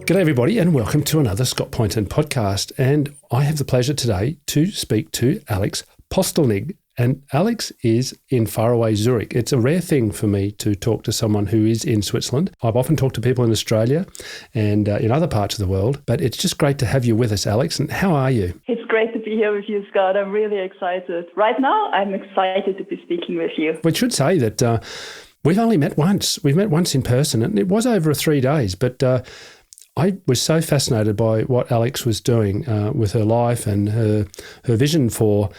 G'day everybody and welcome to another Scott Poynton podcast. And I have the pleasure today to speak to Alex Postolnig. And Alex is in faraway Zurich. It's a rare thing for me to talk to someone who is in Switzerland. I've often talked to people in Australia and in other parts of the world, but it's just great to have you with us, Alex. And how are you? It's great to be here with you, Scott. I'm really excited. Right now, I'm excited to be speaking with you. We should say that we've only met once. We've met once in person, and it was over 3 days, but I was so fascinated by what Alex was doing with her life and her vision for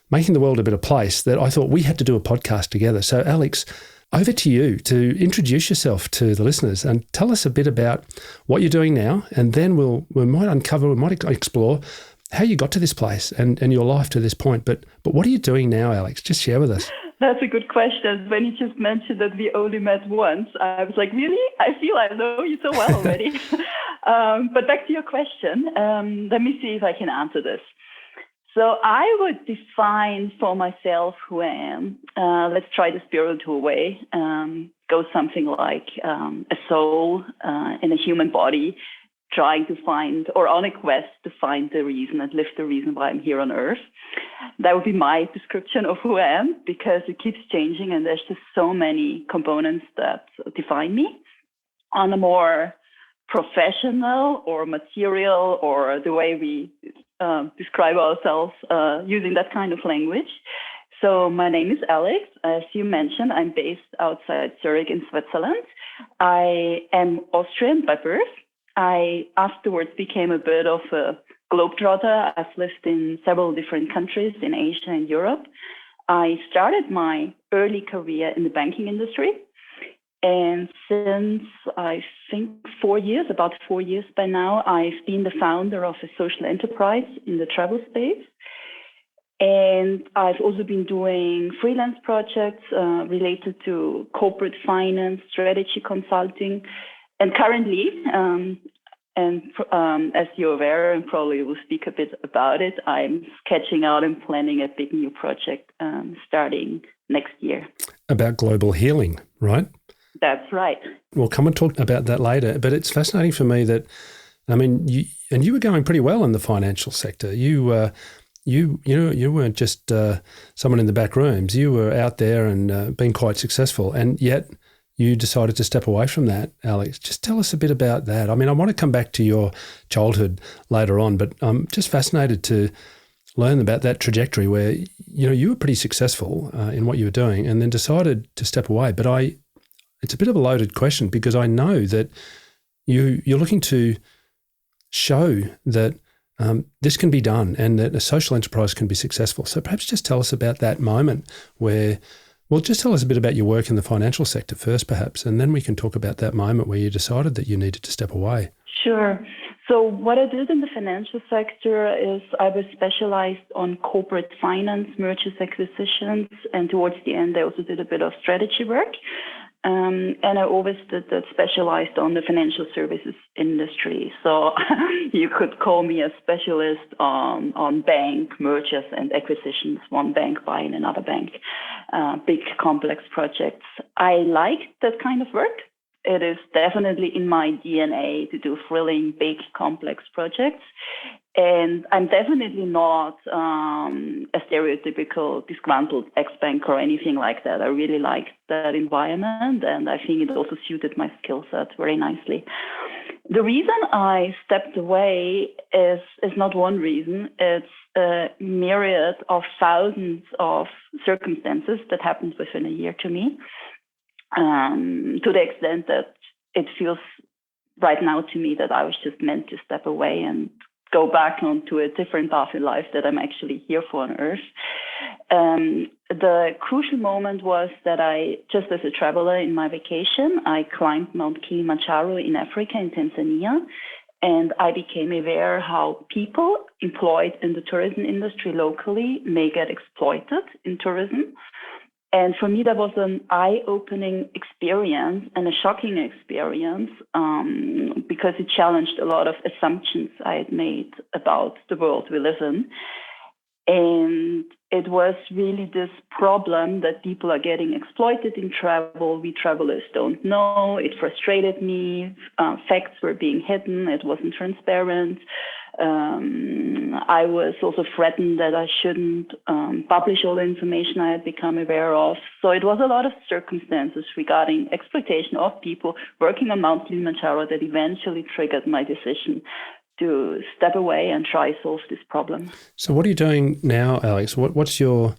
making the world a better place that I thought we had to do a podcast together. So, Alex, over to you to introduce yourself to the listeners and tell us a bit about what you're doing now, and then we might explore how you got to this place and your life to this point. But what are you doing now, Alex? Just share with us. That's a good question. When you just mentioned that we only met once, I was like, really? I feel I know you so well already. But back to your question, let me see if I can answer this. So I would define for myself who I am. Let's try the spiritual way. Go something like a soul in a human body, trying to find, or on a quest to find the reason and live the reason why I'm here on Earth. That would be my description of who I am, because it keeps changing and there's just so many components that define me. On a more professional or material, or the way we describe ourselves using that kind of language. So my name is Alex. As you mentioned, I'm based outside Zurich in Switzerland. I am Austrian by birth. I afterwards became a bit of a globetrotter. I've lived in several different countries in Asia and Europe. I started my early career in the banking industry. And since I think about 4 years by now, I've been the founder of a social enterprise in the travel space. And I've also been doing freelance projects related to corporate finance, strategy consulting. And currently, as you're aware, and probably will speak a bit about it, I'm sketching out and planning a big new project starting next year. About global healing, right? That's right. We'll come and talk about that later. But it's fascinating for me that, I mean, you were going pretty well in the financial sector. You weren't just someone in the back rooms. You were out there and being quite successful, and yet you decided to step away from that, Alex. Just tell us a bit about that. I mean, I want to come back to your childhood later on, but I'm just fascinated to learn about that trajectory where, you were pretty successful in what you were doing and then decided to step away. But it's a bit of a loaded question, because I know that you're looking to show that this can be done and that a social enterprise can be successful. So perhaps just tell us about that moment where, well, just tell us a bit about your work in the financial sector first, perhaps, and then we can talk about that moment where you decided that you needed to step away. Sure. So what I did in the financial sector is I was specialized on corporate finance, mergers, acquisitions, and towards the end, I also did a bit of strategy work. And I always did that, specialized on the financial services industry. So you could call me a specialist on bank mergers and acquisitions, one bank buying another bank, big complex projects. I liked that kind of work. It is definitely in my DNA to do thrilling, big, complex projects. And I'm definitely not a stereotypical disgruntled ex-banker or anything like that. I really liked that environment, and I think it also suited my skill set very nicely. The reason I stepped away is not one reason. It's a myriad of thousands of circumstances that happened within a year to me, to the extent that it feels right now to me that I was just meant to step away and go back onto a different path in life that I'm actually here for on Earth. The crucial moment was that I, just as a traveler in my vacation, I climbed Mount Kilimanjaro in Africa, in Tanzania, and I became aware how people employed in the tourism industry locally may get exploited in tourism. And for me, that was an eye-opening experience and a shocking experience because it challenged a lot of assumptions I had made about the world we live in. And it was really this problem that people are getting exploited in travel. We travelers don't know. It frustrated me. Facts were being hidden. It wasn't transparent. I was also threatened that I shouldn't publish all the information I had become aware of. So it was a lot of circumstances regarding exploitation of people working on Mount Kilimanjaro that eventually triggered my decision to step away and try solve this problem. So what are you doing now, Alex? What's your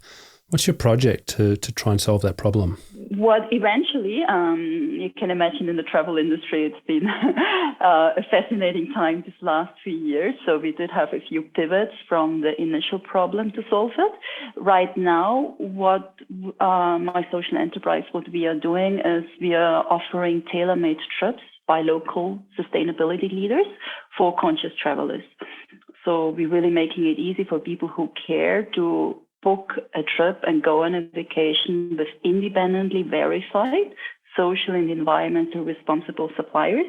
project to try and solve that problem? What eventually, you can imagine in the travel industry, it's been a fascinating time this last 3 years. So we did have a few pivots from the initial problem to solve it. Right now, what my social enterprise, what we are doing is we are offering tailor-made trips by local sustainability leaders for conscious travelers. So we're really making it easy for people who care to book a trip and go on a vacation with independently verified social and environmental responsible suppliers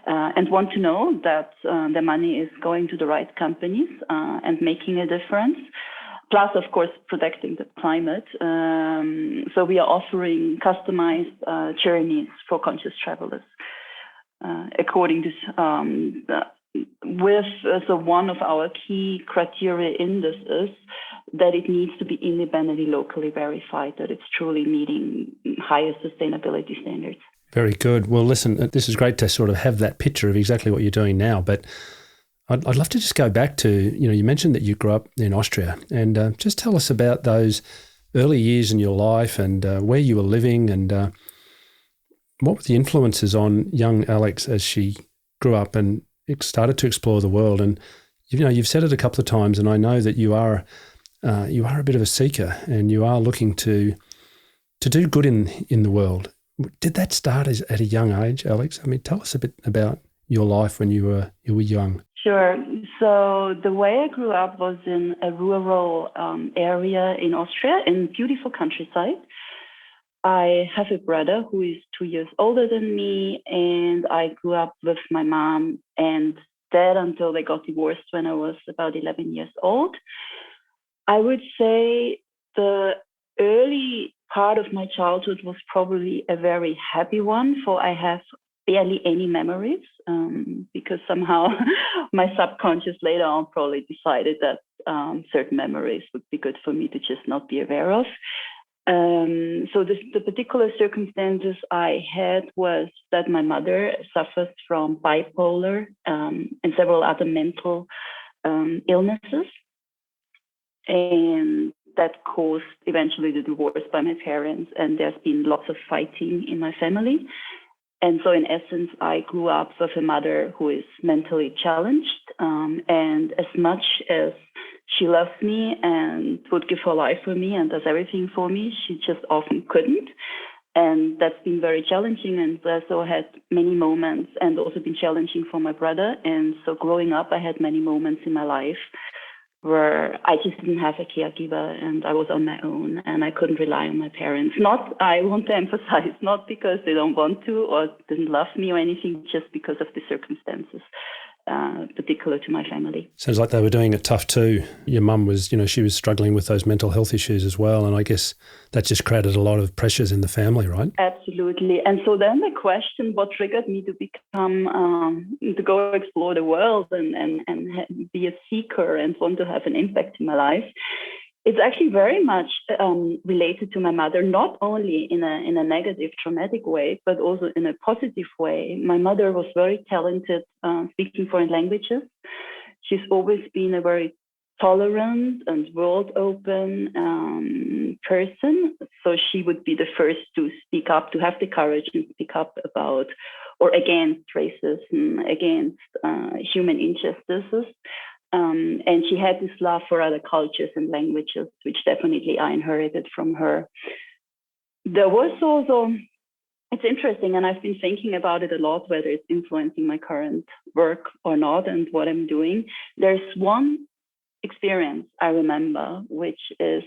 and want to know that the money is going to the right companies and making a difference. Plus, of course, protecting the climate. So we are offering customized journeys for conscious travelers. According to so one of our key criteria in this is that it needs to be independently locally verified, that it's truly meeting higher sustainability standards. Very good. Well, listen, this is great to sort of have that picture of exactly what you're doing now, but I'd love to just go back to, you mentioned that you grew up in Austria, and just tell us about those early years in your life and where you were living, and what were the influences on young Alex as she grew up and started to explore the world. And you've said it a couple of times, and I know that you are a bit of a seeker, and you are looking to do good in the world. Did that start at a young age, Alex? I mean, tell us a bit about your life when you were young. Sure. So the way I grew up was in a rural area in Austria, in beautiful countryside. I have a brother who is 2 years older than me, and I grew up with my mom and dad until they got divorced when I was about 11 years old. I would say the early part of my childhood was probably a very happy one, for I have barely any memories because somehow my subconscious later on probably decided that certain memories would be good for me to just not be aware of. So the particular circumstances I had was that my mother suffers from bipolar and several other mental illnesses. And that caused eventually the divorce by my parents. And there's been lots of fighting in my family. And so in essence, I grew up with a mother who is mentally challenged. And as much as she loves me and would give her life for me and does everything for me, she just often couldn't. And that's been very challenging. And I also had many moments, and also been challenging for my brother. And so growing up, I had many moments in my life where I just didn't have a caregiver and I was on my own and I couldn't rely on my parents. I want to emphasize, not because they don't want to or didn't love me or anything, just because of the circumstances particular to my family. Sounds like they were doing it tough too. Your mum was, she was struggling with those mental health issues as well. And I guess that just created a lot of pressures in the family, right? Absolutely. And so then the question, what triggered me to become, to go explore the world and be a seeker and want to have an impact in my life, it's actually very much related to my mother, not only in a negative, traumatic way, but also in a positive way. My mother was very talented speaking foreign languages. She's always been a very tolerant and world-open person. So she would be the first to speak up, to have the courage and speak up about or against racism, against human injustices. And she had this love for other cultures and languages, which definitely I inherited from her. There was also, it's interesting, and I've been thinking about it a lot, whether it's influencing my current work or not and what I'm doing. There's one experience I remember, which is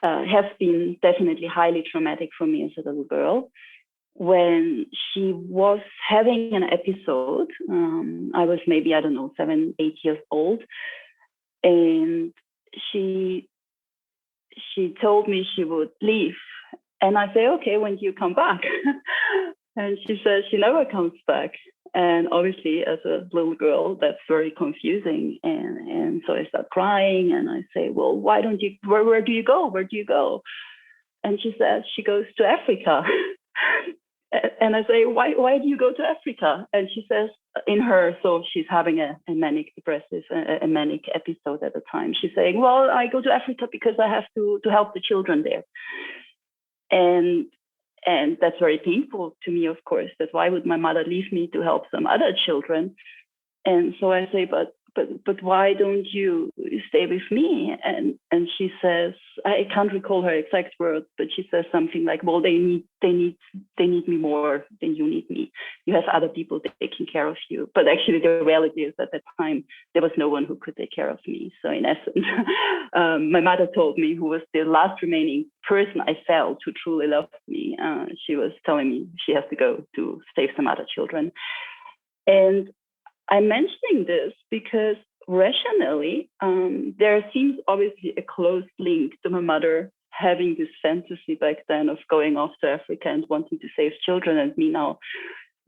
has been definitely highly traumatic for me as a little girl. When she was having an episode, I was maybe, 7, 8 years old. And she told me she would leave. And I say, okay, when do you come back? And she says she never comes back. And obviously, as a little girl, that's very confusing. And so I start crying and I say, well, why don't you, where do you go? Where do you go? And she says she goes to Africa. And I say, why do you go to Africa? And she says, so she's having a manic depressive, a manic episode at the time. She's saying, well, I go to Africa because I have to help the children there. And that's very painful to me, of course, that why would my mother leave me to help some other children? And so I say, but why don't you stay with me? And she says, I can't recall her exact words, but she says something like, well, they need me more than you need me. You have other people taking care of you. But actually the reality is at that time, there was no one who could take care of me. So in essence, my mother told me, who was the last remaining person I felt who truly loved me, she was telling me she has to go to save some other children. And I'm mentioning this because rationally, there seems obviously a close link to my mother having this fantasy back then of going off to Africa and wanting to save children, and me now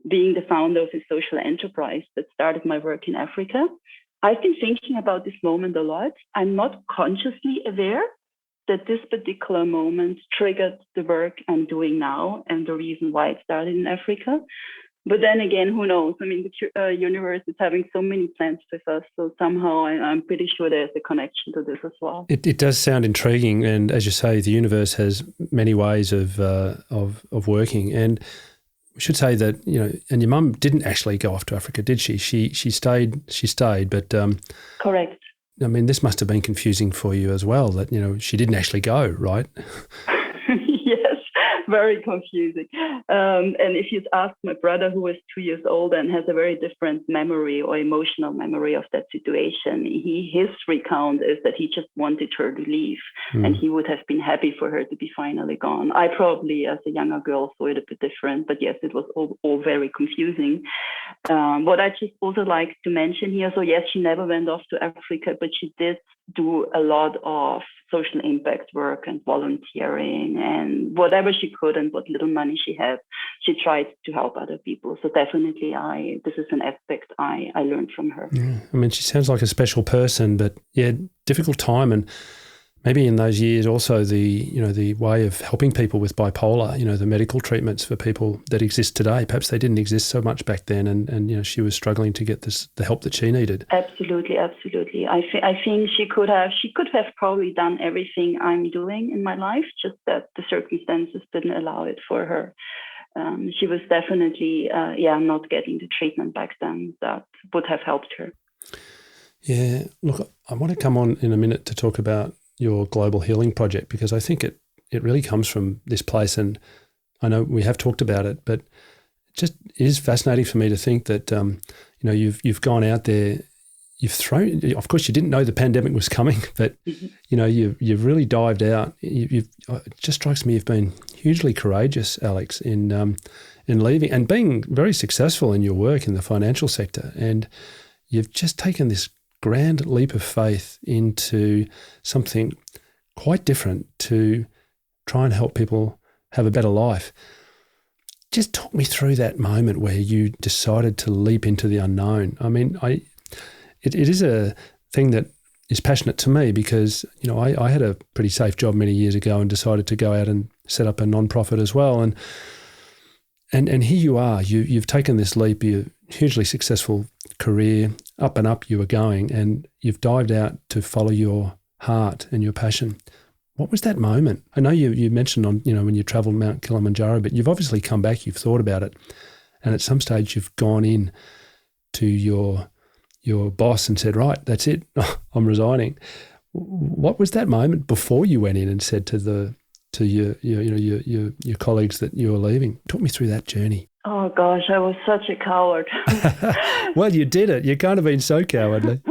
being the founder of a social enterprise that started my work in Africa. I've been thinking about this moment a lot. I'm not consciously aware that this particular moment triggered the work I'm doing now and the reason why it started in Africa. But then again, who knows? I mean, the universe is having so many plans with us. So somehow I'm pretty sure there's a connection to this as well. It does sound intriguing. And as you say, the universe has many ways of working. And we should say that, and your mum didn't actually go off to Africa, did she? She stayed, but correct. I mean, this must have been confusing for you as well, that, she didn't actually go, right? Yes, very confusing. And if you'd ask my brother, who was 2 years old and has a very different memory or emotional memory of that situation, his recount is that he just wanted her to leave and he would have been happy for her to be finally gone. I probably, as a younger girl, saw it a bit different, but yes, it was all very confusing. What I just also like to mention here, so yes, she never went off to Africa, but she did do a lot of social impact work and volunteering and whatever she could and what little money she had, she tried to help other people. So definitely this is an aspect I learned from her. Yeah. I mean, she sounds like a special person, but yeah, difficult time. And maybe in those years also the way of helping people with bipolar, the medical treatments for people that exist today, perhaps they didn't exist so much back then, and she was struggling to get the help that she needed. Absolutely. I think she could have probably done everything I'm doing in my life, just that the circumstances didn't allow it for her. She was definitely not getting the treatment back then that would have helped her. Yeah, look, I want to come on in a minute to talk about your global healing project, because I think it really comes from this place, and I know we have talked about it, but it just is fascinating for me to think that you've gone out there, of course you didn't know the pandemic was coming, but you've really dived out. It just strikes me you've been hugely courageous, Alex, in leaving and being very successful in your work in the financial sector, and you've just taken this grand leap of faith into something quite different to try and help people have a better life. Just talk me through that moment where you decided to leap into the unknown. I mean, it is a thing that is passionate to me because, I had a pretty safe job many years ago and decided to go out and set up a non-profit as well. And here you are, you've taken this leap, you're hugely successful career, up and up you were going, and you've dived out to follow your heart and your passion. What was that moment? I know you mentioned on, when you travelled Mount Kilimanjaro, but you've obviously come back, you've thought about it, and at some stage you've gone in to your boss and said, right, that's it, I'm resigning. What was that moment before you went in and said to your colleagues that you were leaving? Talk me through that journey. Oh gosh, I was such a coward. Well, you did it. You can't have been so cowardly.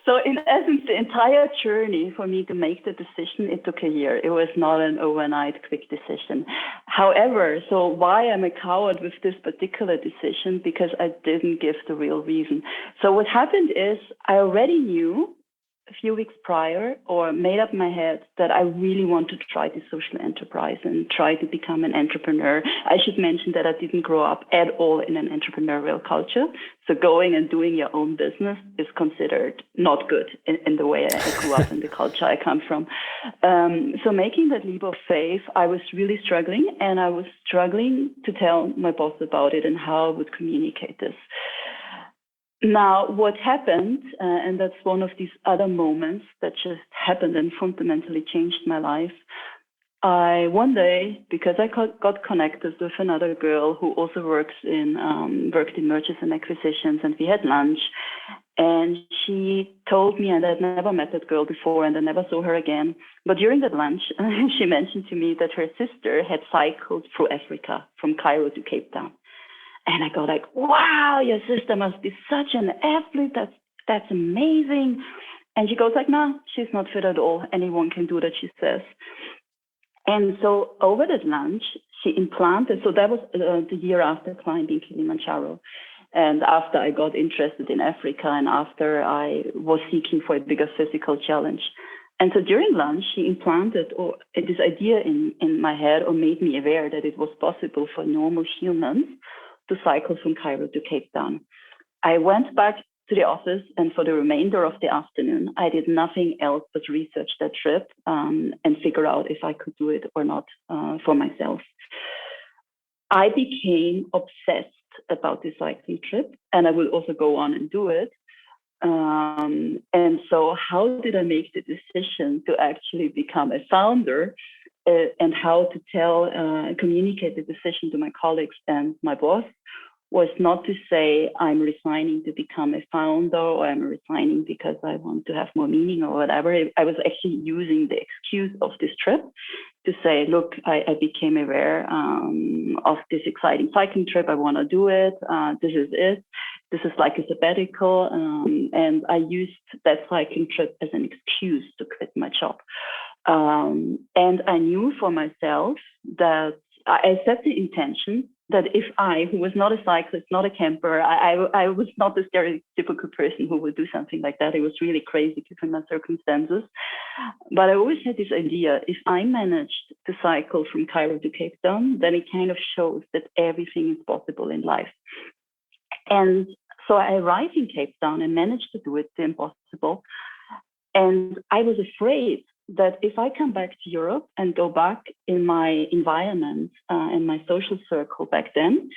So in essence, the entire journey for me to make the decision, it took a year. It was not an overnight quick decision. However, so why I'm a coward with this particular decision? Because I didn't give the real reason. So what happened is I already knew a few weeks prior, or made up my head that I really want to try this social enterprise and try to become an entrepreneur. I should mention that I didn't grow up at all in an entrepreneurial culture. So going and doing your own business is considered not good in the way I grew up in the culture I come from. So making that leap of faith, I was really struggling, and I was struggling to tell my boss about it and how I would communicate this. Now, what happened, and that's one of these other moments that just happened and fundamentally changed my life. One day, because I got connected with another girl who also worked in mergers and acquisitions, and we had lunch, and she told me, and I'd never met that girl before, and I never saw her again. But during that lunch, she mentioned to me that her sister had cycled through Africa from Cairo to Cape Town. And I go like, wow, your sister must be such an athlete. That's amazing. And she goes like, no, she's not fit at all. Anyone can do that, she says. And so over that lunch, she implanted, so that was the year after climbing Kilimanjaro. And after I got interested in Africa, and after I was seeking for a bigger physical challenge. And so during lunch, she implanted this idea in my head, or made me aware that it was possible for normal humans to cycle from Cairo to Cape Town. I went back to the office, and for the remainder of the afternoon, I did nothing else but research that trip and figure out if I could do it or not for myself. I became obsessed about this cycling trip, and I will also go on and do it. And so how did I make the decision to actually become a founder? And how to communicate the decision to my colleagues and my boss was not to say I'm resigning to become a founder, or I'm resigning because I want to have more meaning or whatever. I was actually using the excuse of this trip to say, look, I became aware of this exciting cycling trip. I want to do it. This is it. This is like a sabbatical. And I used that cycling trip as an excuse to quit my job. And I knew for myself that I set the intention that if I, who was not a cyclist, not a camper, I was not the stereotypical person who would do something like that. It was really crazy given my circumstances. But I always had this idea, if I managed to cycle from Cairo to Cape Town, then it kind of shows that everything is possible in life. And so I arrived in Cape Town and managed to do it, the impossible. And I was afraid that if I come back to Europe and go back in my environment and my social circle back then,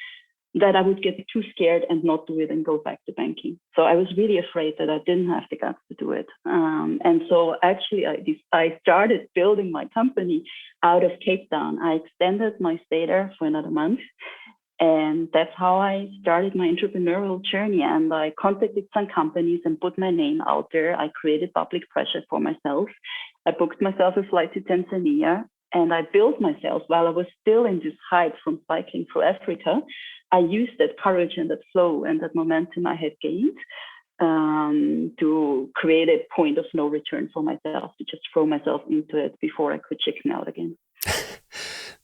that I would get too scared and not do it and go back to banking. So I was really afraid that I didn't have the guts to do it. And so actually I started building my company out of Cape Town. I extended my stay there for another month. And that's how I started my entrepreneurial journey. And I contacted some companies and put my name out there. I created public pressure for myself. I booked myself a flight to Tanzania, and I built myself while I was still in this hype from cycling through Africa. I used that courage and that flow and that momentum I had gained to create a point of no return for myself, to just throw myself into it before I could chicken out again.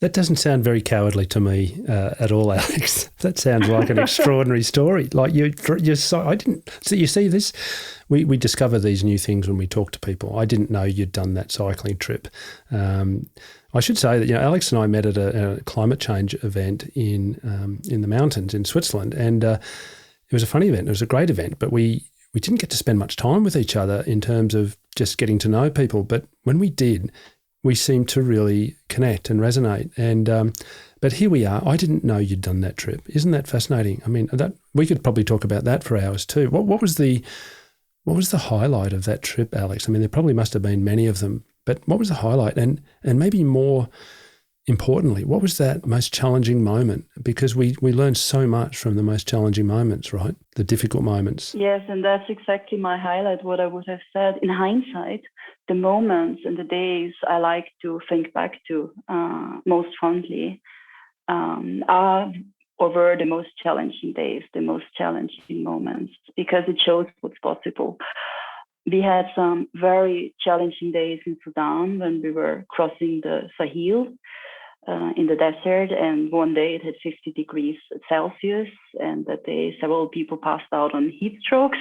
That doesn't sound very cowardly to me at all, Alex. That sounds like an extraordinary story. Like I didn't. So you see this, we discover these new things when we talk to people. I didn't know you'd done that cycling trip. I should say that Alex and I met at a climate change event in the mountains in Switzerland, and it was a funny event. It was a great event, but we didn't get to spend much time with each other in terms of just getting to know people. But when we did, we seemed to really connect and resonate. And but here we are. I didn't know you'd done that trip. Isn't that fascinating? I mean, that we could probably talk about that for hours too. What was the highlight of that trip, Alex? I mean, there probably must have been many of them, but what was the highlight? And maybe more importantly, what was that most challenging moment? Because we learn so much from the most challenging moments, right? The difficult moments. Yes, and that's exactly my highlight, what I would have said. In hindsight, the moments and the days I like to think back to most fondly were the most challenging days, the most challenging moments, because it shows what's possible. We had some very challenging days in Sudan when we were crossing the Sahel. in the desert, and one day it had 50 degrees Celsius, and that day several people passed out on heat strokes.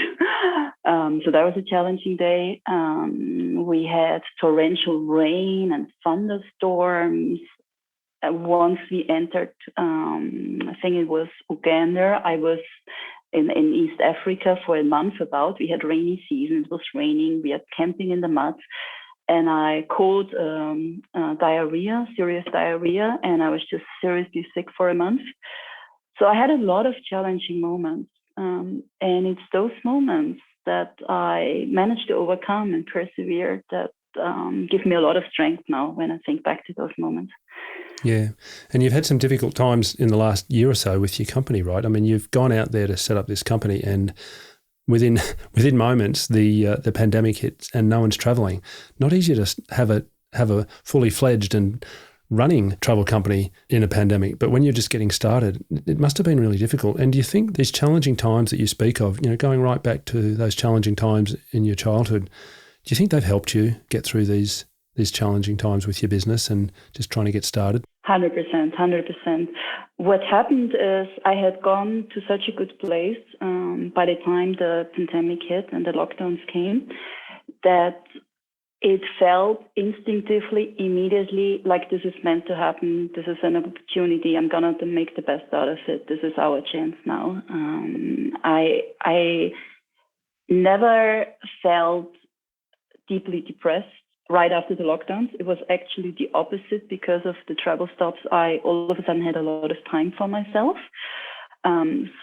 So that was a challenging day. We had torrential rain and thunderstorms. Once we entered, I think it was Uganda, I was in East Africa for a month about. We had rainy season, it was raining, we had camping in the mud, and I caught diarrhea, serious diarrhea, and I was just seriously sick for a month. So I had a lot of challenging moments, and it's those moments that I managed to overcome and persevere that give me a lot of strength now when I think back to those moments. Yeah. And you've had some difficult times in the last year or so with your company, right? I mean, you've gone out there to set up this company, and within moments the pandemic hits and no one's traveling. Not easy to have a fully fledged and running travel company in a pandemic, but when you're just getting started, it must have been really difficult. And do you think these challenging times that you speak of, going right back to those challenging times in your childhood, do you think they've helped you get through these challenging times with your business and just trying to get started? 100%. What happened is I had gone to such a good place by the time the pandemic hit and the lockdowns came, that it felt instinctively, immediately, like this is meant to happen. This is an opportunity. I'm going to make the best out of it. This is our chance now. I never felt deeply depressed right after the lockdowns. It was actually the opposite. Because of the travel stops, I all of a sudden had a lot of time for myself.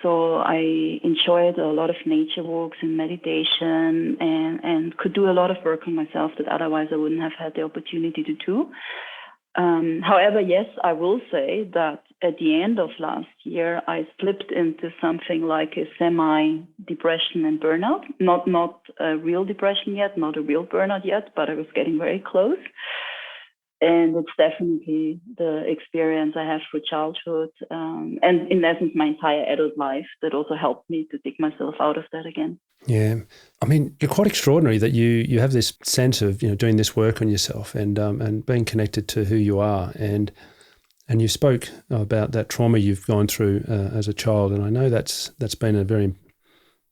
So I enjoyed a lot of nature walks and meditation, and could do a lot of work on myself that otherwise I wouldn't have had the opportunity to do. However, yes, I will say that at the end of last year, I slipped into something like a semi-depression and burnout. Not a real depression yet, not a real burnout yet, but I was getting very close. And it's definitely the experience I have through childhood, and in essence, my entire adult life that also helped me to dig myself out of that again. Yeah. I mean, you're quite extraordinary that you have this sense of, doing this work on yourself and being connected to who you are. And you spoke about that trauma you've gone through as a child. And I know that's been a very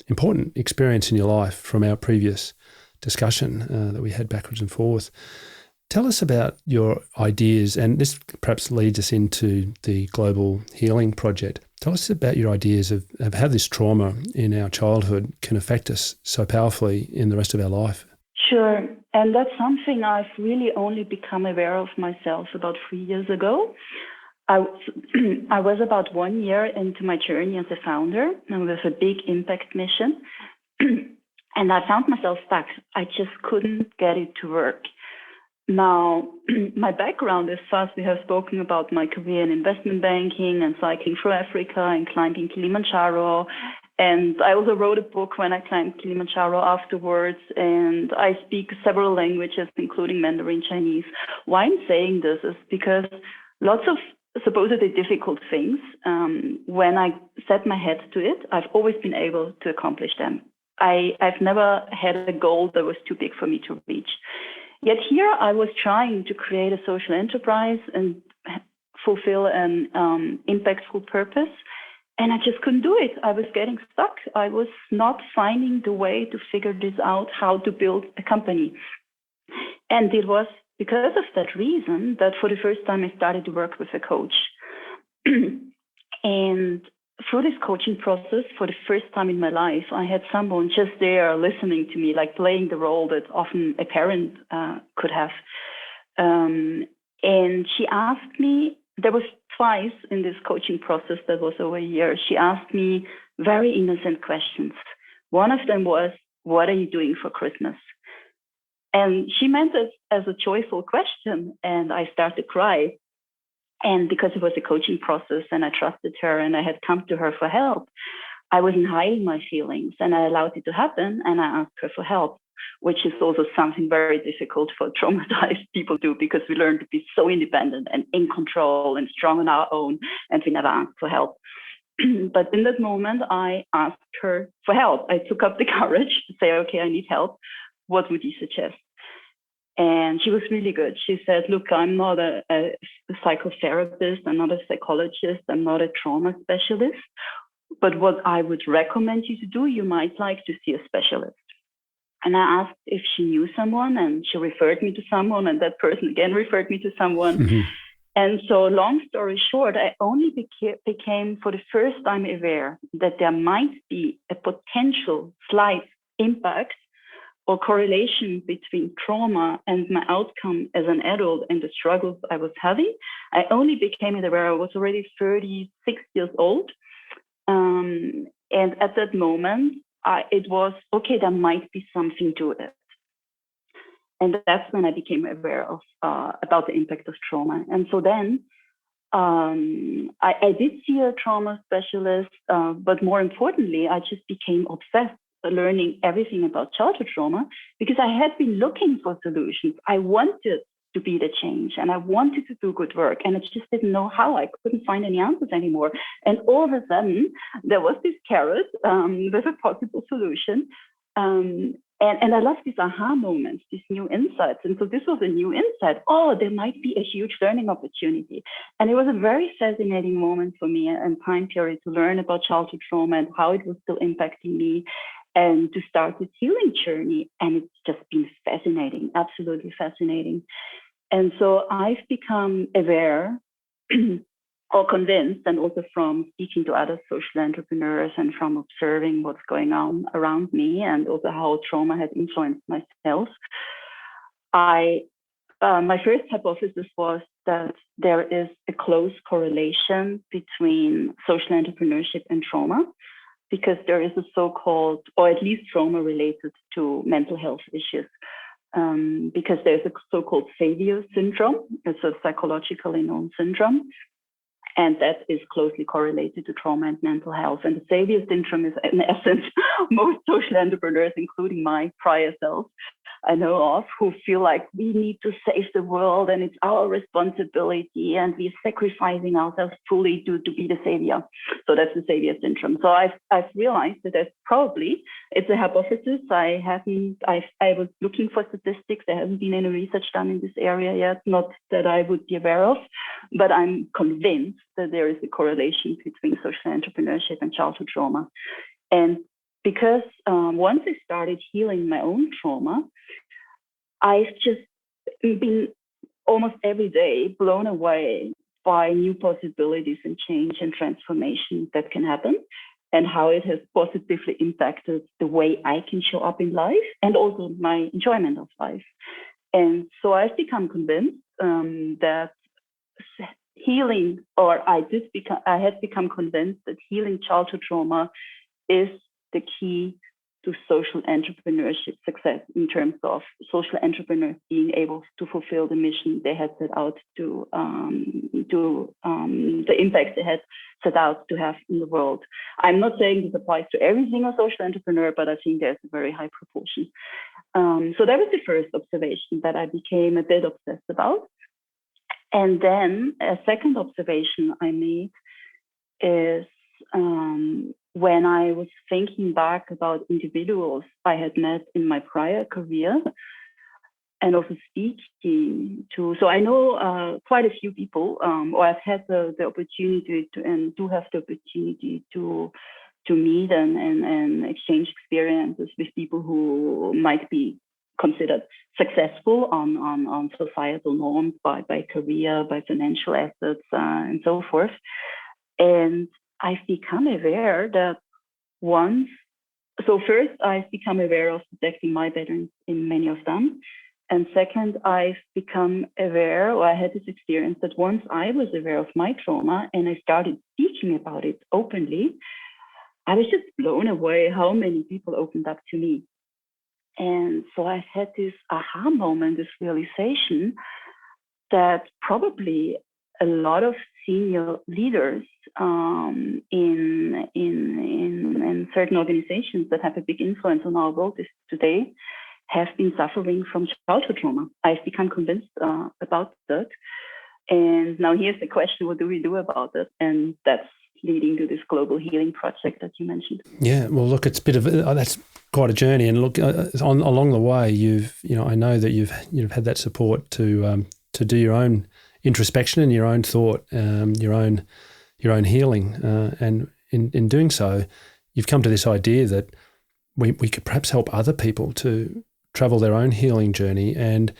important experience in your life from our previous discussion that we had backwards and forwards. Tell us about your ideas, and this perhaps leads us into the Global Healing Project. Tell us about your ideas of how this trauma in our childhood can affect us so powerfully in the rest of our life. Sure. And that's something I've really only become aware of myself about 3 years ago. I was about 1 year into my journey as a founder and with a big impact mission. And I found myself stuck. I just couldn't get it to work. Now, my background is fast. We have spoken about my career in investment banking and cycling through Africa and climbing Kilimanjaro. And I also wrote a book when I climbed Kilimanjaro afterwards. And I speak several languages, including Mandarin Chinese. Why I'm saying this is because lots of supposedly difficult things, when I set my head to it, I've always been able to accomplish them. I've never had a goal that was too big for me to reach. Yet here I was trying to create a social enterprise and fulfill an impactful purpose, and I just couldn't do it. I was getting stuck. I was not finding the way to figure this out, how to build a company. And it was because of that reason that for the first time I started to work with a coach. And through this coaching process, for the first time in my life, I had someone just there listening to me, like playing the role that often a parent could have. And she asked me, there was twice in this coaching process that was over a year, she asked me very innocent questions. One of them was, what are you doing for Christmas? And she meant it as a joyful question, and I started to cry. And because it was a coaching process and I trusted her and I had come to her for help, I wasn't hiding my feelings and I allowed it to happen, and I asked her for help, which is also something very difficult for traumatized people to do, because we learn to be so independent and in control and strong on our own, and we never ask for help. But in that moment, I asked her for help. I took up the courage to say, okay, I need help. What would you suggest? And she was really good. She said, look, I'm not a psychotherapist, I'm not a psychologist, I'm not a trauma specialist. But what I would recommend you to do, you might like to see a specialist. And I asked if she knew someone, and she referred me to someone, and that person again referred me to someone. Mm-hmm. And so, long story short, I only became for the first time aware that there might be a potential slight impact or correlation between trauma and my outcome as an adult and the struggles I was having. I only became aware I was already 36 years old. And at that moment, it was, okay, there might be something to it. And that's when I became aware of about the impact of trauma. And so then I did see a trauma specialist, but more importantly, I just became obsessed learning everything about childhood trauma because I had been looking for solutions. I wanted to be the change and I wanted to do good work, and I just didn't know how. I couldn't find any answers anymore. And all of a sudden, there was this carrot with a possible solution. And I love these aha moments, these new insights. And so this was a new insight. Oh, there might be a huge learning opportunity. And it was a very fascinating moment for me and time period to learn about childhood trauma and how it was still impacting me and to start this healing journey. And it's just been fascinating, absolutely fascinating. And so I've become aware or convinced, and also from speaking to other social entrepreneurs and from observing what's going on around me and also how trauma has influenced myself, my first hypothesis was that there is a close correlation between social entrepreneurship and trauma, because there is a so-called, or at least trauma related to mental health issues. Because there's a so-called savior syndrome. It's a psychologically known syndrome. And that is closely correlated to trauma and mental health. And the savior syndrome is, in essence, most social entrepreneurs, including my prior self, I know of, who feel like we need to save the world and it's our responsibility and we're sacrificing ourselves fully to be the savior. So that's the savior syndrome. So I've realized that there's probably, it's a hypothesis. I was looking for statistics. There hasn't been any research done in this area yet, not that I would be aware of, but I'm convinced that there is a correlation between social entrepreneurship and childhood trauma. And because once I started healing my own trauma, I've just been almost every day blown away by new possibilities and change and transformation that can happen, and how it has positively impacted the way I can show up in life and also my enjoyment of life. And so I've become convinced that healing, or I had become convinced that healing childhood trauma is the key to social entrepreneurship success, in terms of social entrepreneurs being able to fulfill the mission they had set out to the impact they had set out to have in the world. I'm not saying this applies to every single social entrepreneur, but I think there's a very high proportion. So that was the first observation that I became a bit obsessed about. And then a second observation I made is when I was thinking back about individuals I had met in my prior career, and also speaking to, so I know quite a few people, or I've had the opportunity to, and do have the opportunity to meet and exchange experiences with people who might be considered successful on societal norms by career, by financial assets, and so forth. And I've become aware that first, I've become aware of detecting my patterns in many of them. And second, I've become aware, or I had this experience that once I was aware of my trauma and I started speaking about it openly, I was just blown away how many people opened up to me. And so I've had this aha moment, this realization that probably a lot of senior leaders in certain organizations that have a big influence on our world today have been suffering from childhood trauma. I've become convinced about that. And now here's the question, what do we do about it? And that's leading to this global healing project that you mentioned. Yeah, well, look, it's a bit of that's quite a journey, and look, along the way, I know that you've had that support to do your own introspection and your own thought, your own healing, and in doing so, you've come to this idea that we could perhaps help other people to travel their own healing journey, and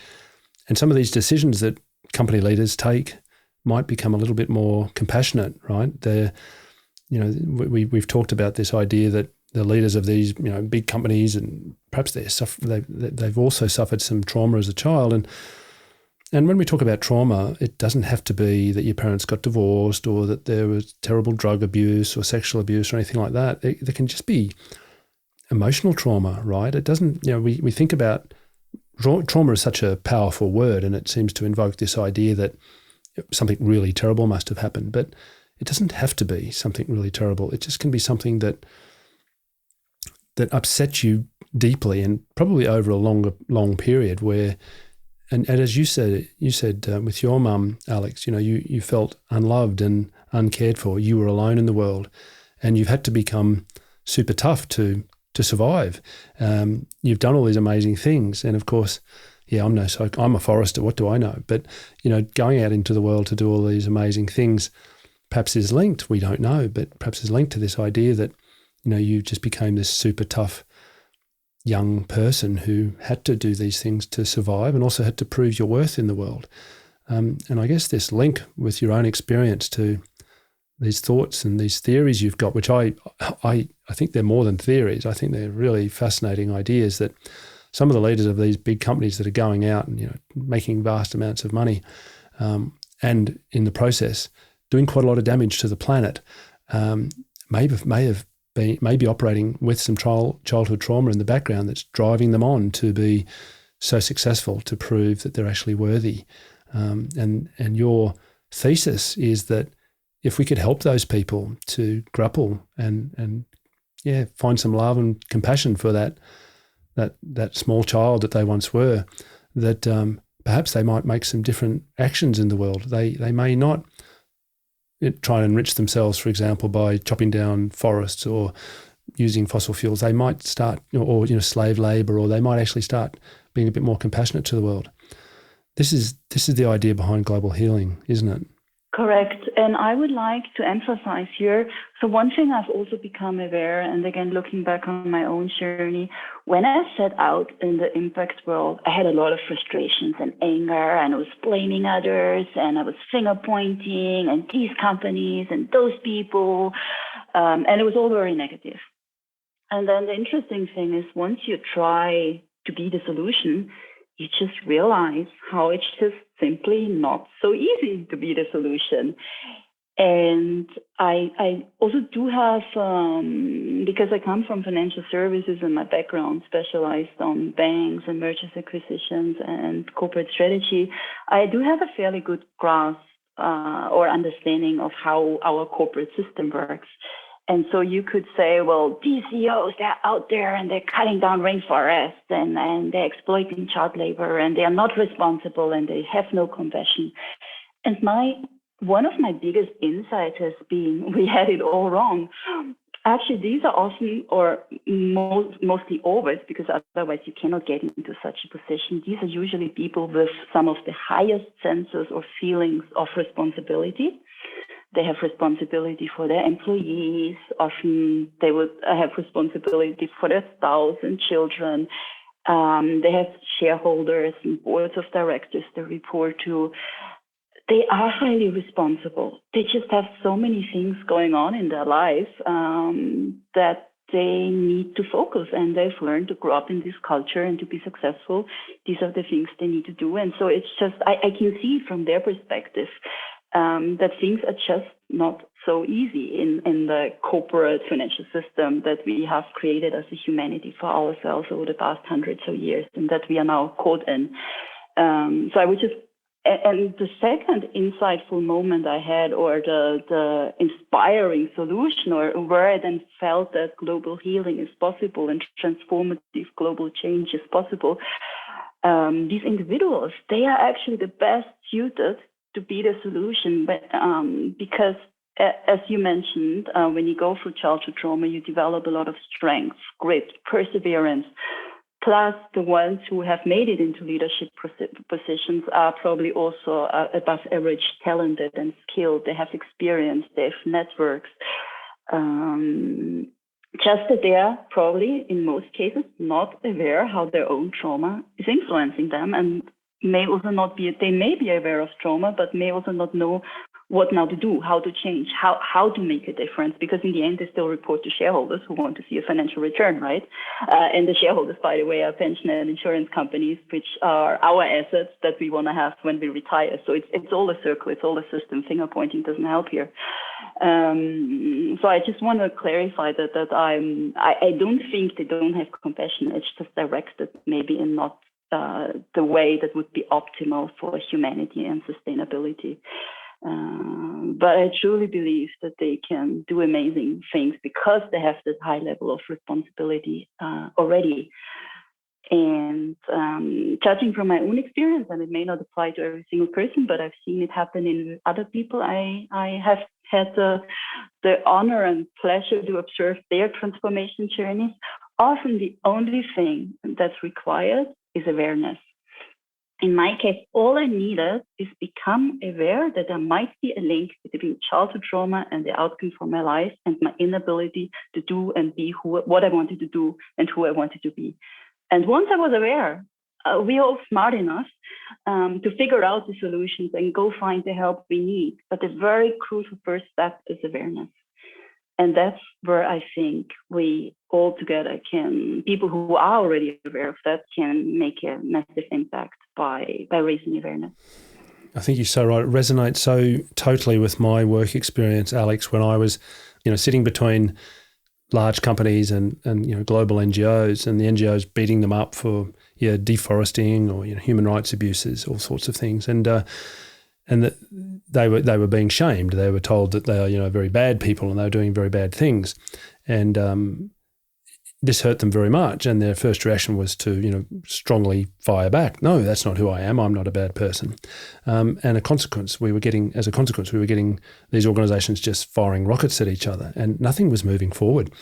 some of these decisions that company leaders take might become a little bit more compassionate, right? We've talked about this idea that the leaders of these big companies, and perhaps they've also suffered some trauma as a child, and when we talk about trauma, it doesn't have to be that your parents got divorced or that there was terrible drug abuse or sexual abuse or anything like that. There can just be emotional trauma, right? It doesn't. We think about trauma is such a powerful word, and it seems to invoke this idea that something really terrible must have happened. But it doesn't have to be something really terrible. It just can be something that upsets you deeply, and probably over a long period where, and as you said with your mum, Alex, you felt unloved and uncared for. You were alone in the world, and you've had to become super tough to survive. You've done all these amazing things, and of course, I'm a forester. What do I know? But going out into the world to do all these amazing things, perhaps is linked. We don't know, but perhaps is linked to this idea that you just became this super tough young person who had to do these things to survive, and also had to prove your worth in the world. And I guess this link with your own experience to these thoughts and these theories you've got, which I think they're more than theories. I think they're really fascinating ideas that some of the leaders of these big companies that are going out and making vast amounts of money, and in the process doing quite a lot of damage to the planet, may be operating with some childhood trauma in the background that's driving them on to be so successful, to prove that they're actually worthy. And your thesis is that if we could help those people to grapple and find some love and compassion for that small child that they once were, that perhaps they might make some different actions in the world. They may not try and enrich themselves, for example, by chopping down forests or using fossil fuels. They might start, or slave labour, or they might actually start being a bit more compassionate to the world. This is the idea behind global healing, isn't it? Correct. And I would like to emphasize here, so one thing I've also become aware, and again, looking back on my own journey, when I set out in the impact world, I had a lot of frustrations and anger, and I was blaming others, and I was finger pointing, and these companies and those people, and it was all very negative. And then the interesting thing is, once you try to be the solution, you just realize how it's just simply not so easy to be the solution. And I also do have, because I come from financial services and my background specialized on banks and mergers, acquisitions and corporate strategy, I do have a fairly good grasp or understanding of how our corporate system works. And so you could say, well, these CEOs, they're out there and they're cutting down rainforests and they're exploiting child labor and they are not responsible and they have no compassion. And one of my biggest insights has been we had it all wrong. Actually, these are often, or mostly always, because otherwise you cannot get into such a position. These are usually people with some of the highest senses or feelings of responsibility. They have responsibility for their employees. Often they would have responsibility for their spouse and children. They have shareholders and boards of directors they report to. They are highly responsible. They just have so many things going on in their life that they need to focus, and they've learned to grow up in this culture and to be successful. These are the things they need to do. And so it's just, I can see from their perspective that things are just not so easy in the corporate financial system that we have created as a humanity for ourselves over the past hundreds of years, and that we are now caught in. So I would just, and the second insightful moment I had, or the inspiring solution, or where I then felt that global healing is possible and transformative global change is possible, these individuals, they are actually the best suited to be the solution, but because as you mentioned, when you go through childhood trauma, you develop a lot of strength, grit, perseverance. Plus, the ones who have made it into leadership positions are probably also above average talented and skilled. They have experience, they have networks. Just that they are probably, in most cases, not aware how their own trauma is influencing them, and may also not be, they may be aware of trauma, but may also not know what now to do, how to change, how to make a difference, because in the end, they still report to shareholders who want to see a financial return, right? And the shareholders, by the way, are pension and insurance companies, which are our assets that we want to have when we retire. So it's all a circle, it's all a system. Finger pointing doesn't help here. So I just want to clarify that I don't think they don't have compassion. It's just directed maybe in not the way that would be optimal for humanity and sustainability. But I truly believe that they can do amazing things because they have that high level of responsibility already. And judging from my own experience, and it may not apply to every single person, but I've seen it happen in other people. I have had the honor and pleasure to observe their transformation journeys. Often the only thing that's required is awareness. In my case, all I needed is become aware that there might be a link between childhood trauma and the outcome for my life and my inability to do and be what I wanted to do and who I wanted to be. And once I was aware, we are all smart enough to figure out the solutions and go find the help we need. But the very crucial first step is awareness. And that's where I think we all together people who are already aware of that can make a massive impact by raising awareness. I think you're so right. It resonates so totally with my work experience, Alex, when I was, sitting between large companies and global NGOs, and the NGOs beating them up for deforesting or human rights abuses, all sorts of things, and that they were being shamed. They were told that they are very bad people and they were doing very bad things, and this hurt them very much. And their first reaction was to strongly fire back. No, that's not who I am. I'm not a bad person. And as a consequence, we were getting these organisations just firing rockets at each other, and nothing was moving forward.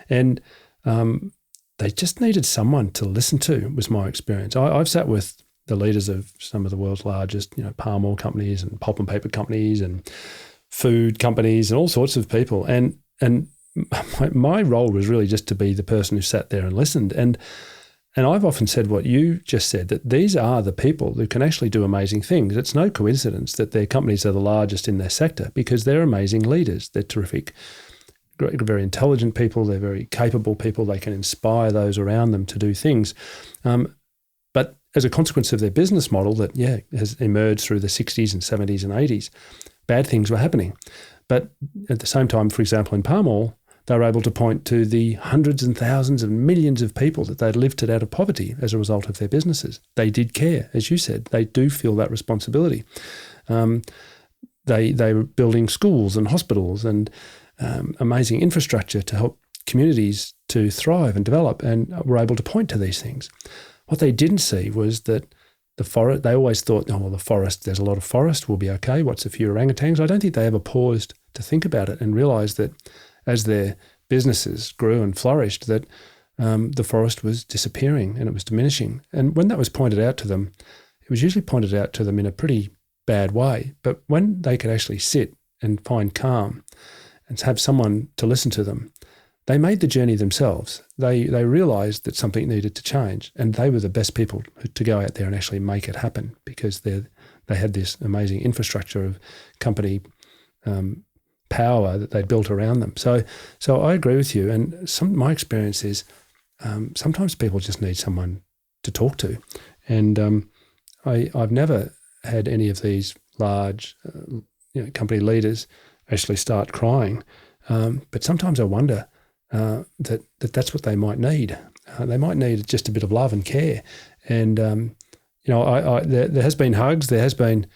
And they just needed someone to listen to. Was my experience. I've sat with the leaders of some of the world's largest, palm oil companies and pulp and paper companies and food companies and all sorts of people. And my role was really just to be the person who sat there and listened. And I've often said what you just said, that these are the people who can actually do amazing things. It's no coincidence that their companies are the largest in their sector, because they're amazing leaders. They're terrific, great, very intelligent people. They're very capable people. They can inspire those around them to do things. But as a consequence of their business model that, has emerged through the 60s and 70s and 80s, bad things were happening. But at the same time, for example, in palm oil, they were able to point to the hundreds and thousands and millions of people that they'd lifted out of poverty as a result of their businesses. They did care, as you said. They do feel that responsibility. They were building schools and hospitals and amazing infrastructure to help communities to thrive and develop, and were able to point to these things. What they didn't see was that the forest, they always thought, the forest, there's a lot of forest, we'll be okay. What's a few orangutans? I don't think they ever paused to think about it and realised that as their businesses grew and flourished, that the forest was disappearing and it was diminishing. And when that was pointed out to them, it was usually pointed out to them in a pretty bad way. But when they could actually sit and find calm and have someone to listen to them, they made the journey themselves. They realised that something needed to change, and they were the best people to go out there and actually make it happen, because they had this amazing infrastructure of company power that they'd built around them. So I agree with you. And my experience is sometimes people just need someone to talk to. And I've never had any of these large company leaders actually start crying. But sometimes I wonder that's what they might need. They might need just a bit of love and care. And, there has been hugs, there has been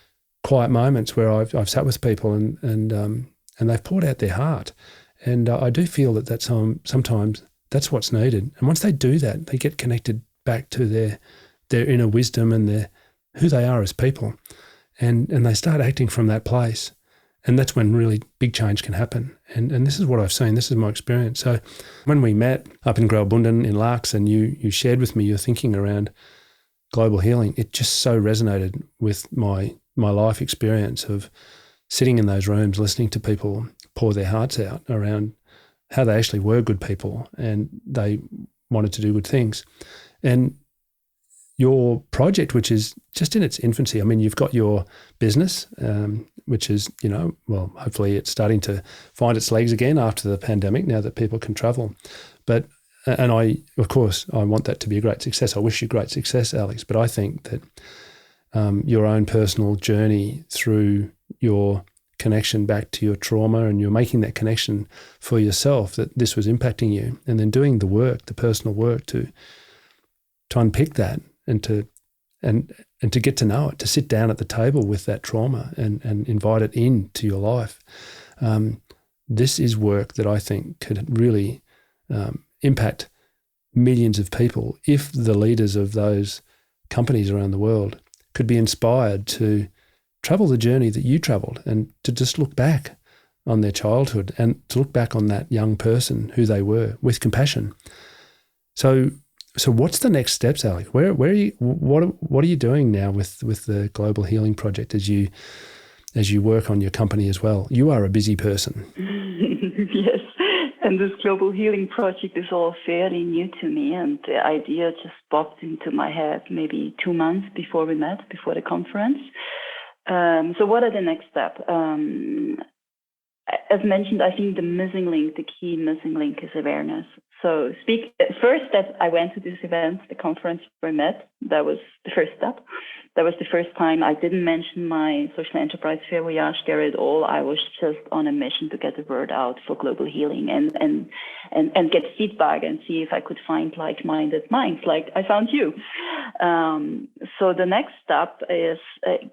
quiet moments where I've sat with people and they've poured out their heart. And I do feel that sometimes that's what's needed. And once they do that, they get connected back to their inner wisdom and who they are as people. And they start acting from that place. And that's when really big change can happen. And this is what I've seen. This is my experience. So when we met up in Graubünden in Larks and you shared with me your thinking around global healing, it just so resonated with my life experience of sitting in those rooms, listening to people pour their hearts out around how they actually were good people and they wanted to do good things. And your project, which is just in its infancy, I mean, you've got your business, which is, well, hopefully it's starting to find its legs again after the pandemic, now that people can travel. But, and of course, I want that to be a great success. I wish you great success, Alex. But I think that your own personal journey through your connection back to your trauma, and you're making that connection for yourself that this was impacting you, and then doing the work, the personal work to unpick that and to get to know it, to sit down at the table with that trauma and invite it into your life. This is work that I think could really impact millions of people if the leaders of those companies around the world could be inspired to travel the journey that you traveled and to just look back on their childhood and to look back on that young person who they were with compassion. So what's the next steps, Alex? Where are you? What are you doing now with the Global Healing Project as you work on your company as well? You are a busy person. Yes, and this Global Healing Project is all fairly new to me, and the idea just popped into my head maybe 2 months before we met, before the conference. So what are the next steps? As mentioned, I think the key missing link is awareness. So first that I went to this event, the conference where we met, that was the first step. That was the first time I didn't mention my social enterprise fair voyage there at all. I was just on a mission to get the word out for global healing and get feedback and see if I could find like-minded minds, like I found you. So the next step is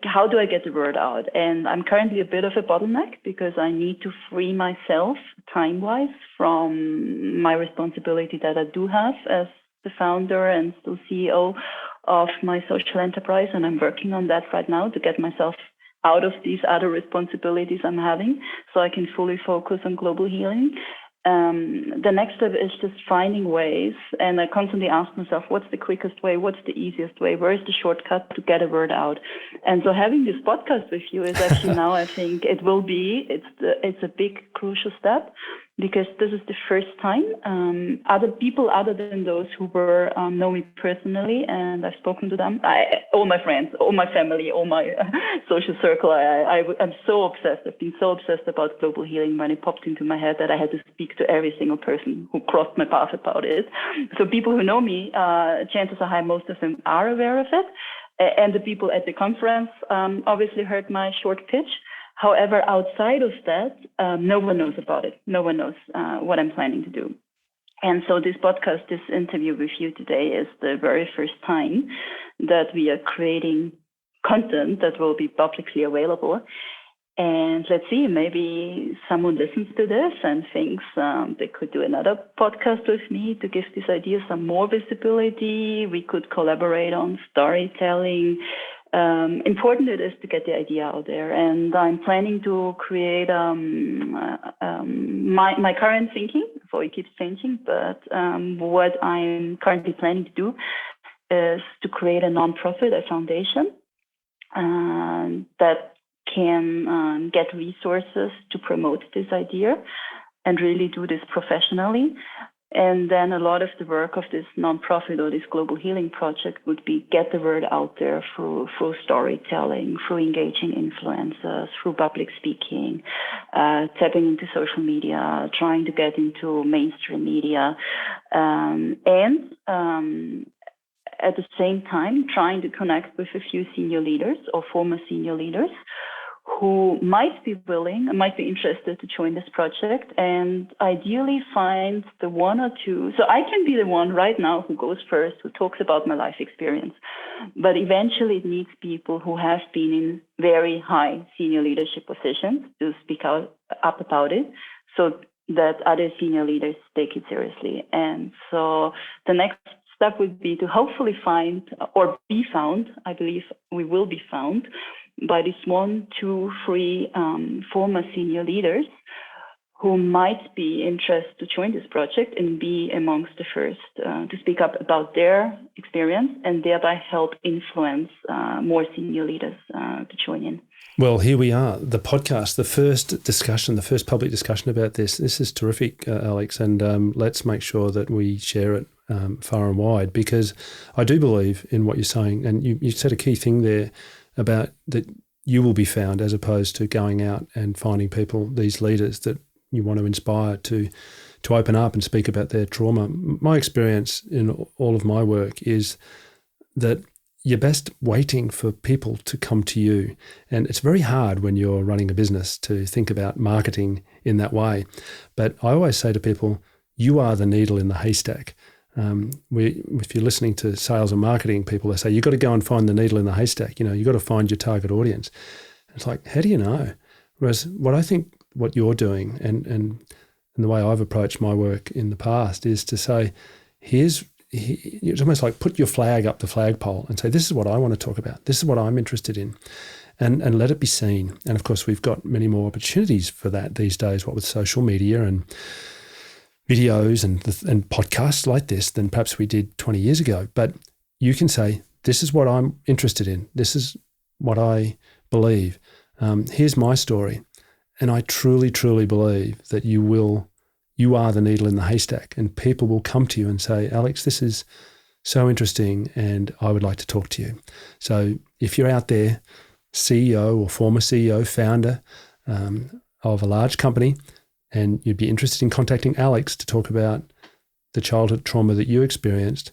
how do I get the word out? And I'm currently a bit of a bottleneck because I need to free myself time-wise from my responsibility that I do have as the founder and still CEO of my social enterprise. And I'm working on that right now to get myself out of these other responsibilities I'm having so I can fully focus on global healing. The next step is just finding ways, and I constantly ask myself, what's the quickest way? What's the easiest way? Where is the shortcut to get a word out? And so having this podcast with you is actually now, I think it's a big crucial step, because this is the first time other people other than those who know me personally, and I've spoken to them, all my friends, all my family, all my social circle. I'm so obsessed. I've been so obsessed about global healing when it popped into my head that I had to speak to every single person who crossed my path about it. So people who know me, chances are high, most of them are aware of it. And the people at the conference obviously heard my short pitch. However, outside of that, no one knows about it. No one knows what I'm planning to do. And so this podcast, this interview with you today is the very first time that we are creating content that will be publicly available. And let's see, maybe someone listens to this and thinks they could do another podcast with me to give this idea some more visibility. We could collaborate on storytelling. Important it is to get the idea out there, and I'm planning to create my current thinking, so it keeps changing, but what I'm currently planning to do is to create a nonprofit, a foundation that can get resources to promote this idea and really do this professionally. And then a lot of the work of this nonprofit or this global healing project would be get the word out there through storytelling, through engaging influencers, through public speaking, tapping into social media, trying to get into mainstream media, and at the same time trying to connect with a few senior leaders or former senior leaders who might be willing and might be interested to join this project, and ideally find the one or two. So I can be the one right now who goes first, who talks about my life experience. But eventually it needs people who have been in very high senior leadership positions to speak up about it, so that other senior leaders take it seriously. And so the next step would be to hopefully find or be found, I believe we will be found, by these 1, 2, 3 former senior leaders who might be interested to join this project and be amongst the first to speak up about their experience and thereby help influence more senior leaders to join in. Well, here we are, the podcast, the first public discussion about this. This is terrific, Alex, and let's make sure that we share it far and wide, because I do believe in what you're saying. And you said a key thing there about that you will be found as opposed to going out and finding people, these leaders that you want to inspire to open up and speak about their trauma. My experience in all of my work is that you're best waiting for people to come to you. And it's very hard when you're running a business to think about marketing in that way. But I always say to people, you are the needle in the haystack. If you're listening to sales and marketing people, they say, you've got to go and find the needle in the haystack. You've got to find your target audience. It's like, how do you know? Whereas what you're doing and the way I've approached my work in the past is to say, it's almost like put your flag up the flagpole and say, this is what I want to talk about. This is what I'm interested in, and let it be seen. And of course, we've got many more opportunities for that these days, what with social media and videos and podcasts like this than perhaps we did 20 years ago. But you can say, this is what I'm interested in. This is what I believe. Here's my story. And I truly, truly believe that you are the needle in the haystack, and people will come to you and say, Alex, this is so interesting and I would like to talk to you. So if you're out there, CEO or former CEO, founder of a large company, and you'd be interested in contacting Alex to talk about the childhood trauma that you experienced,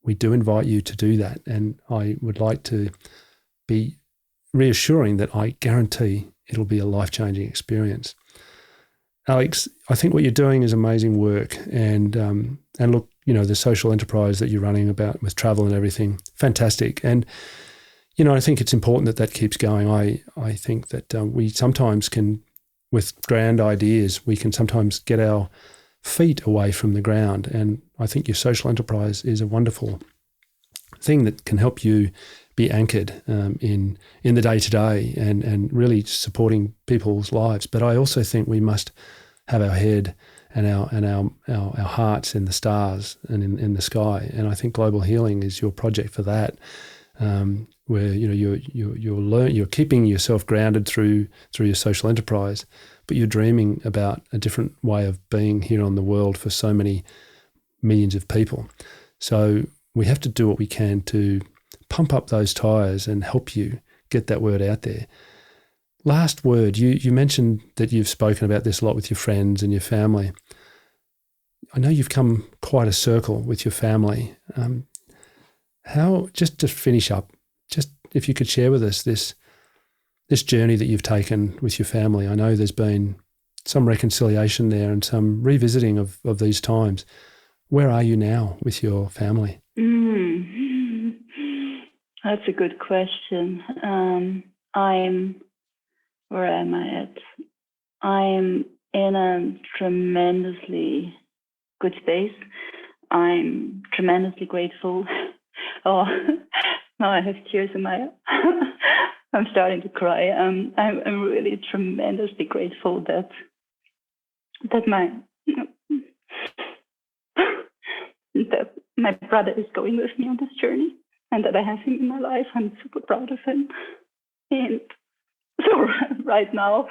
we do invite you to do that. And I would like to be reassuring that I guarantee it'll be a life-changing experience. Alex, I think what you're doing is amazing work, and look, the social enterprise that you're running about with travel and everything, fantastic. And I think it's important that keeps going. I think that we sometimes can, with grand ideas, we can sometimes get our feet away from the ground. And I think your social enterprise is a wonderful thing that can help you be anchored in the day-to-day and really supporting people's lives. But I also think we must have our head and our hearts in the stars and in the sky. And I think Global Healing is your project for that, where you're keeping yourself grounded through your social enterprise, but you're dreaming about a different way of being here on the world for so many millions of people. So we have to do what we can to pump up those tires and help you get that word out there. Last word, you mentioned that you've spoken about this a lot with your friends and your family. I know you've come quite a circle with your family. How, just to finish up, just if you could share with us this journey that you've taken with your family. I know there's been some reconciliation there and some revisiting of these times. Where are you now with your family? That's a good question. Where am I at? I'm in a tremendously good space. I'm tremendously grateful. Oh, now I have tears in my I'm starting to cry. I'm really tremendously grateful that my brother is going with me on this journey, and that I have him in my life. I'm super proud of him. And so right now,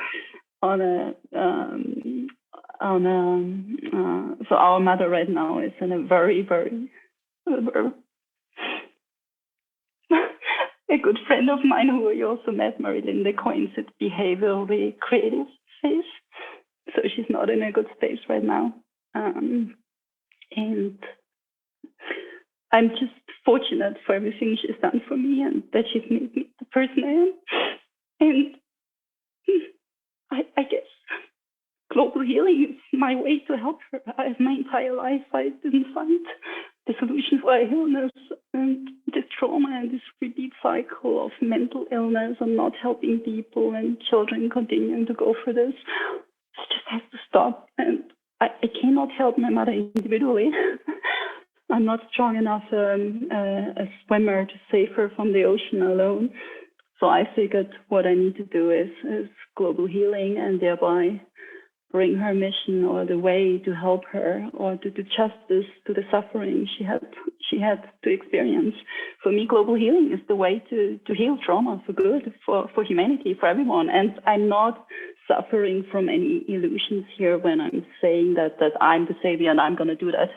so our mother right now is in a very, very, a good friend of mine who we also met, Marilyn, the coincident behaviorally creative phase. So she's not in a good space right now. And I'm just fortunate for everything she's done for me and that she's made me the person I am. And I guess global healing is my way to help her. My entire life, I didn't find the solution for illness and this trauma and this repeat cycle of mental illness and not helping people and children continuing to go through this. It just has to stop. And I cannot help my mother individually. I'm not strong enough a swimmer to save her from the ocean alone. So I figured what I need to do is global healing, and thereby bring her mission or the way to help her or to do justice to the suffering she had to experience. For me, global healing is the way to heal trauma for good, for humanity, for everyone. And I'm not suffering from any illusions here when I'm saying that I'm the savior and I'm going to do that.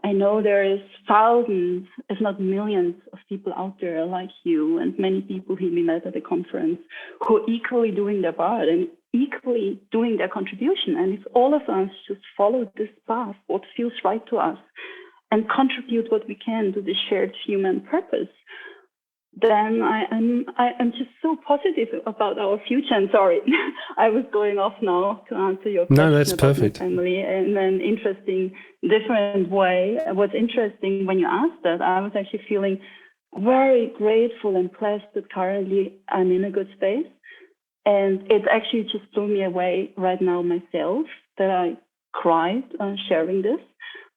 I know there is thousands, if not millions, of people out there like you and many people who we met at the conference who are equally doing their part and equally doing their contribution. And if all of us just follow this path, what feels right to us, and contribute what we can to this shared human purpose, then I'm just so positive about our future. And sorry, I was going off now to answer your question. No, that's about perfect. My family in an interesting, different way. What's interesting when you asked that, I was actually feeling very grateful and blessed that currently I'm in a good space. And it actually just blew me away right now myself that I cried sharing this,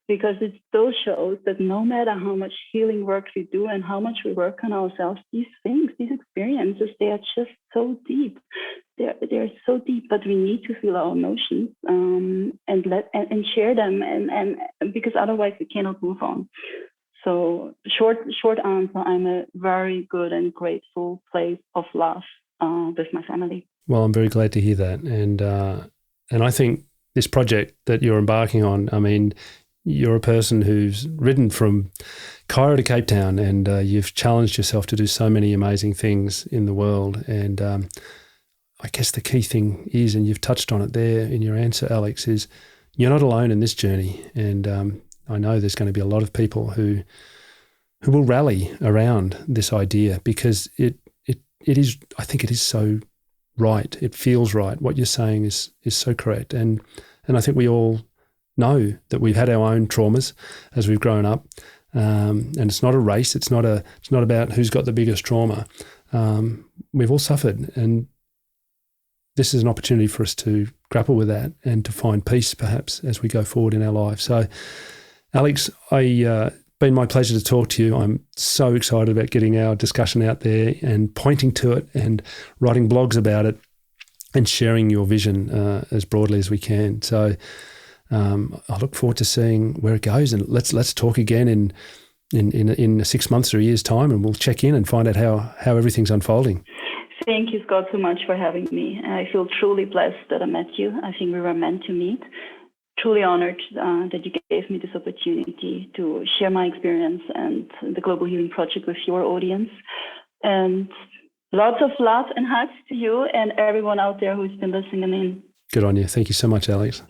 because it still shows that no matter how much healing work we do and how much we work on ourselves, these things, these experiences, they are just so deep. They're so deep, but we need to feel our emotions and share them, and because otherwise we cannot move on. So short answer, I'm a very good and grateful place of love with my family. Well, I'm very glad to hear that, and I think this project that you're embarking on, I mean, you're a person who's ridden from Cairo to Cape Town, and you've challenged yourself to do so many amazing things in the world. And I guess the key thing is, and you've touched on it there in your answer, Alex, is you're not alone in this journey. And I know there's going to be a lot of people who will rally around this idea, because it is, I think it is so right. It feels right. What you're saying is so correct. And I think we all know that we've had our own traumas as we've grown up, and it's not a race. It's not about who's got the biggest trauma. We've all suffered, and this is an opportunity for us to grapple with that and to find peace, perhaps, as we go forward in our lives. So, Alex, it's been my pleasure to talk to you. I'm so excited about getting our discussion out there and pointing to it and writing blogs about it and sharing your vision as broadly as we can. So I look forward to seeing where it goes, and let's talk again in 6 months or a year's time, and we'll check in and find out how everything's unfolding. Thank you, Scott, so much for having me. I feel truly blessed that I met you. I think we were meant to meet. Truly honored that you gave me this opportunity to share my experience and the Global Healing Project with your audience. And lots of love and hugs to you and everyone out there who's been listening in. Good on you. Thank you so much, Alex.